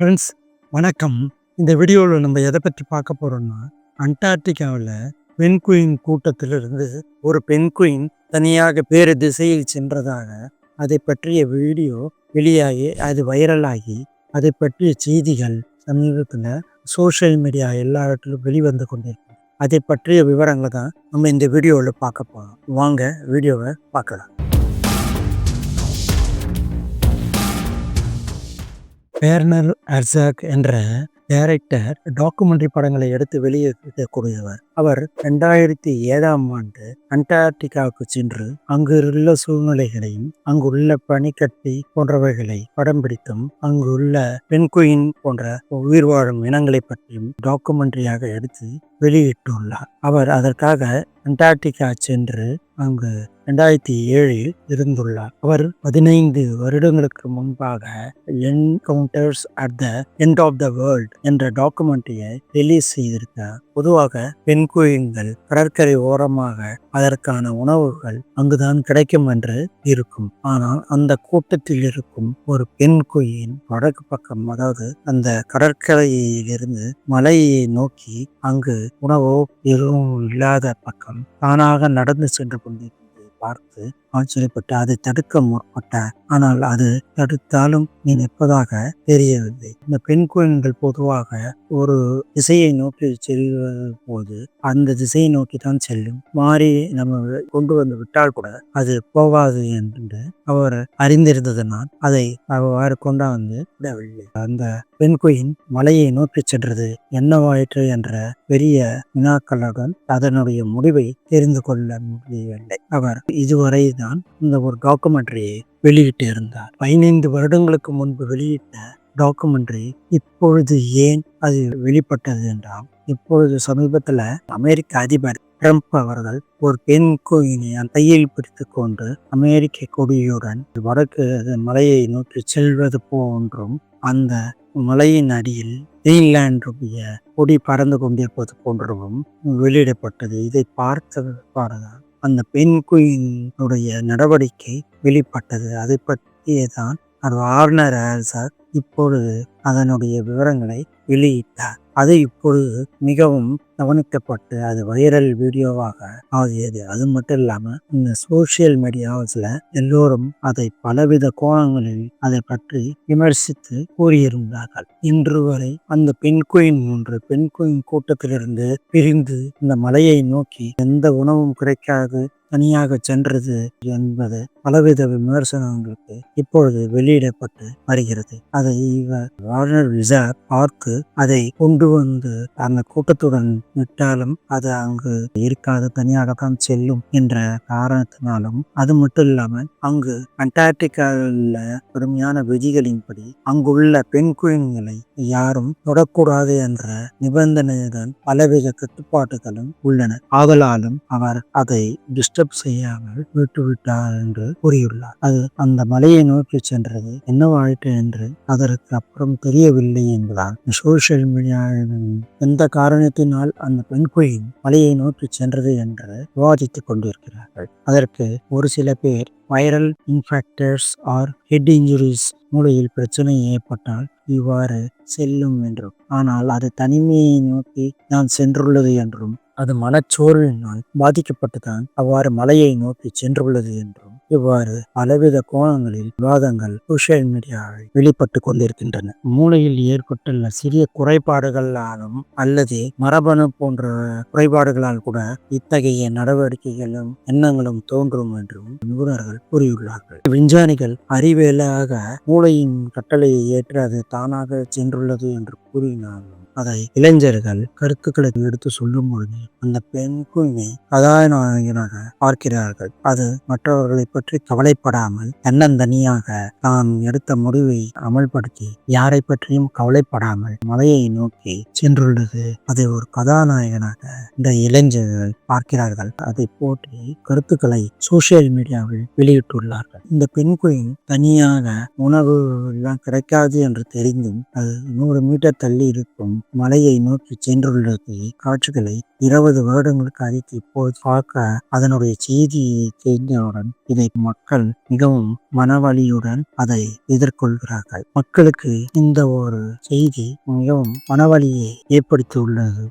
Friends, வணக்கம். இந்த வீடியோவில் நம்ம எதை பற்றி பார்க்க போகிறோம்னா, அண்டார்டிகாவில் பென்குயின் கூட்டத்திலிருந்து ஒரு பென்குயின் தனியாக வேறு திசையில் சென்றதாக அதை பற்றிய வீடியோ வெளியாகி அது வைரலாகி அதை பற்றிய செய்திகள் சமீபத்தில் சோஷியல் மீடியா எல்லா இடத்துலையும் வெளிவந்து கொண்டிருக்கு. அதை பற்றிய விவரங்களை தான் நம்ம இந்த வீடியோவில் பார்க்க போகிறோம். வாங்க வீடியோவை பார்க்கலாம். வேர்னர் ஹெர்சாக் என்ற டைரக்டர் டாக்குமெண்ட்ரி படங்களை எடுத்து வெளியிடக்கூடியவர். அவர் 2007 அண்டார்டிகாவுக்கு சென்று அங்குள்ள சூழ்நிலைகளையும் அங்குள்ள பனிக்கட்டி போன்றவைகளை படம் பிடித்தும் அங்குள்ள பென்குயின் போன்ற உயிர் வாழும் இனங்களை பற்றியும் டாக்குமெண்ட்ரியாக எடுத்து வெளியிட்டுள்ளார். அவர் அதற்காக அண்டார்டிகா சென்று அங்கு 2007 இருந்துள்ளார். அவர் 15 வருடங்களுக்கு முன்பாக encounters at the end of the world என்ற டாக்குமெண்ட்ரியை ரிலீஸ் செய்திருக்கார். பொதுவாக பென்குயின்கள் கடற்கரை ஓரமாக அதற்கான உணவுகள் அங்குதான் கிடைக்கும் என்று இருக்கும். ஆனால் அந்த கூட்டத்தில் இருக்கும் ஒரு பென்குயின் வடக்கு பக்கம், அதாவது அந்த கடற்கரையிலிருந்து மலையை நோக்கி அங்கு உணவோ எதுவும் இல்லாத பக்கம் தானாக நடந்து சென்று கொண்டிருப்பதை பார்த்து ஆச்சரியப்பட்டு அதை தடுக்க முற்பட்டார். ஆனால் அது தடுத்தாலும் நீ நிற்பதாக தெரியவில்லை. இந்த பென்குயின்கள் பொதுவாக ஒரு திசையை நோக்கி செல்வது போது அந்த திசையை நோக்கி தான் செல்லும். மாறி நம்ம கொண்டு வந்து விட்டால் கூட அது போகாது என்று அவர் அறிந்திருந்ததனால் அதை அவ்வாறு கொண்டாந்து விடவில்லை. அந்த பென்குயின் மலையை நோக்கி சென்றது என்னவாயிற்று என்ற பெரிய வினாக்களுடன் அதனுடைய முடிவை தெரிந்து கொள்ள முடியவில்லை. அவர் இதுவரை தான் இந்த ஒரு டாக்குமெண்ட்ரியை வெளியிட்டு இருந்தார். 15 வருடங்களுக்கு முன்பு வெளியிட்ட டாக்குமெண்ட்ரி இப்பொழுது ஏன் அது வெளிப்பட்டது என்றால், இப்பொழுது சமீபத்தில் அமெரிக்க அதிபர் ட்ரம்ப் அவர்கள் ஒரு பென்குயினை கையில் பிடித்து கொண்டு அமெரிக்க கொடியுடன் வடக்கு மலையை நோக்கி செல்வது போன்றும் அந்த மலையின் அடியில் கிரீன்லாண்டுடைய கொடி பறந்து கொண்டிருப்பது போன்றவும் வெளியிடப்பட்டது. இதை பார்த்ததான் அந்த பென்குயினுடைய நடவடிக்கை வெளிப்பட்டது. அதை பற்றியதான் வார்னர் ஹெர்சாக் இப்பொழுது அதனுடைய விவரங்களை வெளியிட்டார். அது இப்பொழுது மிகவும் கவனிக்கப்பட்டு அது வைரல் வீடியோவாக ஆகியது. அது மட்டும் இல்லாமல் இந்த சோசியல் மீடியாவில் எல்லோரும் அதை பலவித கோணங்களில் அதை பற்றி விமர்சித்து கூறியிருந்தார்கள். இன்று வரை அந்த பென்குயின் கூட்டத்திலிருந்து பிரிந்து இந்த மலையை நோக்கி எந்த உணவும் கிடைக்காது தனியாக சென்றது என்பது பலவித விமர்சனங்களுக்கு இப்பொழுது வெளியிடப்பட்டு வருகிறது. அதை வார்னர் ஹெர்சாக் பார்த்து அதை கொண்டு வந்து அந்த கூட்டத்துடன் விட்டாலும் அது அங்கு இருக்காது, தனியாகத்தான் செல்லும் என்ற காரணத்தினாலும், அது மட்டும் இல்லாமல் அங்கு அண்டார்டிகாவில் கடுமையான விதிகளின்படி அங்குள்ள பென்குயின்களை யாரும் தொடக்கூடாது என்ற நிபந்தனையுடன் பலவித கட்டுப்பாடுகளும் உள்ளன. ஆதலாலும் அவர் அதை டிஸ்டர்ப் செய்யாமல் விட்டுவிட்டார் என்று கூறியுள்ளார். அது அந்த மலையை நோக்கி சென்றது என்னவாயிற்று என்று அதற்கு அப்புறம் தெரியவில்லை என்பதால் சோசியல் மீடியாவின் எந்த காரணத்தினால் அந்த பென்குயின் மலையை நோக்கி சென்றது என்று விவாதித்துக் கொண்டிருக்கிறார்கள். அதற்கு ஒரு சில பேர் வைரல் இன்ஃபெக்டர்ஸ் ஆர் ஹெட் இன்ஜுரிஸ், மூளையில் பிரச்சனை ஏற்பட்டால் இவ்வாறு செல்லும் என்றும், ஆனால் அது தனிமையை நோக்கி தான் சென்றுள்ளது என்றும், அது மனச்சோர்வினால் பாதிக்கப்பட்டுதான் அவ்வாறு மலையை நோக்கி சென்றுள்ளது என்றும், இவ்வாறு பலவித கோணங்களில் விவாதங்கள் சோசியல் மீடியாவில் வெளிப்பட்டு கொண்டிருக்கின்றன. மூளையில் ஏற்பட்டுள்ள சிறிய குறைபாடுகளாலும் அல்லது மரபணு போன்ற குறைபாடுகளால் கூட இத்தகைய நடவடிக்கைகளும் எண்ணங்களும் தோன்றும் என்றும் நிபுணர்கள் கூறியுள்ளார்கள். விஞ்ஞானிகள் அறிவியலாக மூளையின் கட்டளையை ஏற்று அது தானாக சென்றுள்ளது என்று கூறினார்கள். அதை இளைஞர்கள் கருத்துக்களை எடுத்து சொல்லும் பொழுது அந்த பென்குயினை கதாநாயகனாக பார்க்கிறார்கள். அது மற்றவர்களை பற்றி கவலைப்படாமல் தன்னந்தனியாக தான் எடுத்த முடிவை அமல்படுத்தி யாரை பற்றியும் கவலைப்படாமல் மலையை நோக்கி சென்றுள்ளது. அதை ஒரு கதாநாயகனாக இந்த இளைஞர்கள் பார்க்கிறார்கள். அதை போற்றி கருத்துக்களை சோசியல் மீடியாவில் வெளியிட்டுள்ளார்கள். இந்த பென்குயின் தனியாக உணவு எல்லாம் கிடைக்காது என்று தெரிந்தும் அது 100 மீட்டர் தள்ளி இருக்கும் மலையை நோக்கி சென்றுள்ளது காட்சிகளை 20 வருடங்களுக்கு அழைத்து இப்போது பார்க்க அதனுடைய செய்தியை தெரிந்தவுடன் இதை மக்கள் மிகவும் மனவலியுடன் அதை எதிர்கொள்கிறார்கள். மக்களுக்கு இந்த ஒரு செய்தி மிகவும் மனவலியை ஏற்படுத்தி உள்ளது.